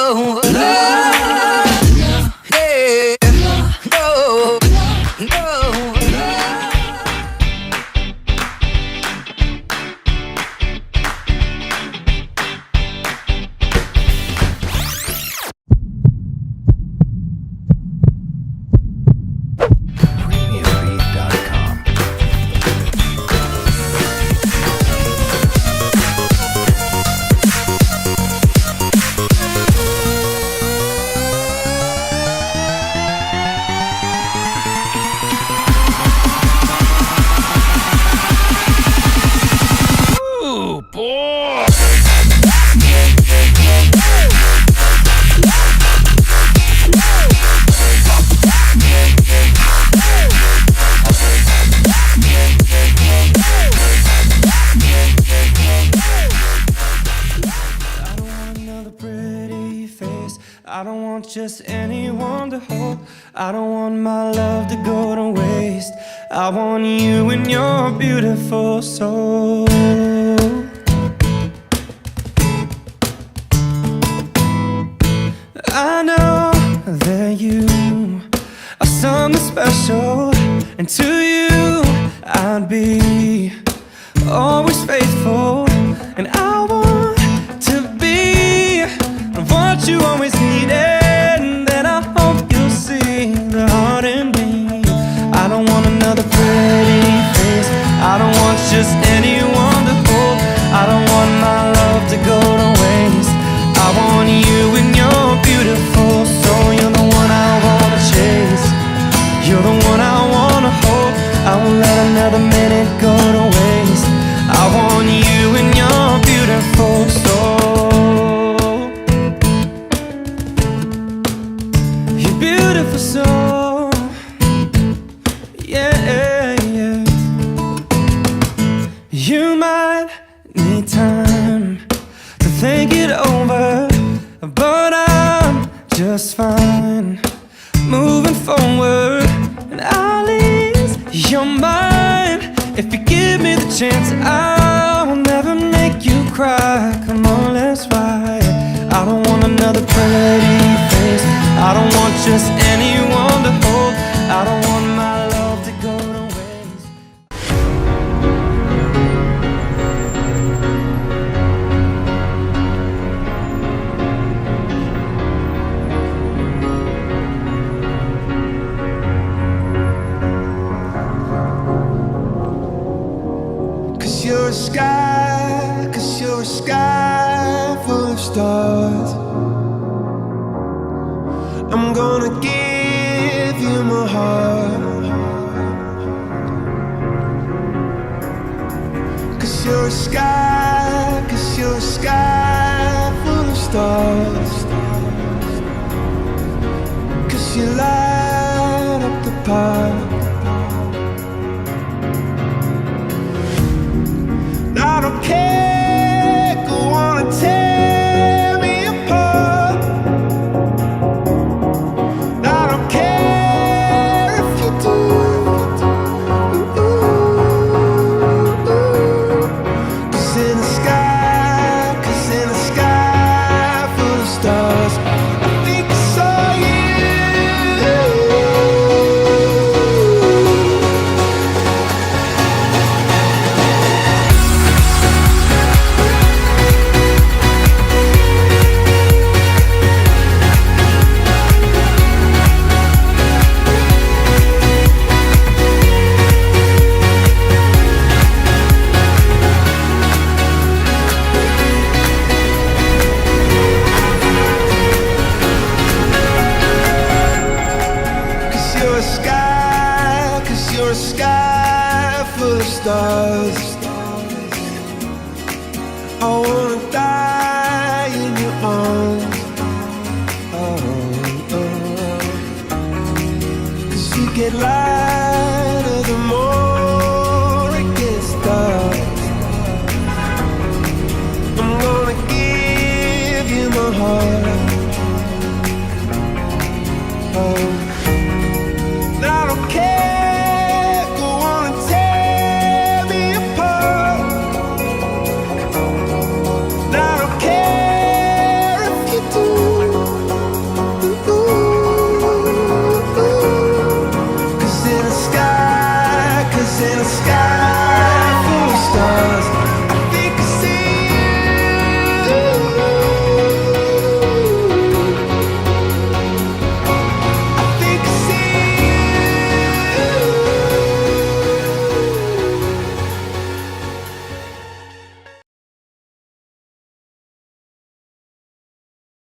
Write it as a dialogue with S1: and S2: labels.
S1: no, no, yeah, no, no.
S2: PremiumBeat.com.
S3: Ooh, boy!
S4: I don't want another pretty face. I don't want just anyone to hold. I don't want my love to go to waste. I want you and your beautiful soul. I know that you are something special, and to you I'd be always faithful. And I want to be what you always needed, and then I hope you'll see the heart in me. I don't want another pretty face. I don't want just anyone to hold. I don't want my love to go to waste. I want you and your beautiful soul. You're the one I wanna chase. You're the one I wanna hold. I won't let another minute go to waste. I want you and your beautiful soul. Your beautiful soul. Yeah, yeah. You might need time to think it over, but I'm just fine moving forward. And I'll ease your mind if you give me the chance. I will never make you cry. Come on, let's ride. I don't want another pretty face. I don't want just anyone to hold. I don't want my love to go to waste. Cause you're a sky, cause you're a sky full of stars. I'm gonna give you my heart. Cause you're a sky, cause you're a sky full of stars. Cause you light up the park. I don't care, go on and tear me apart. I don't care if you do. Cause in the sky full of stars, I think I saw you. Cause you're a sky full of stars. I wanna die in your arms. Oh, oh. Cause you get lighter the more it gets dark. I'm gonna give you my heart. Oh. I don't care, go on and tear me apart. I don't care if you do. sky.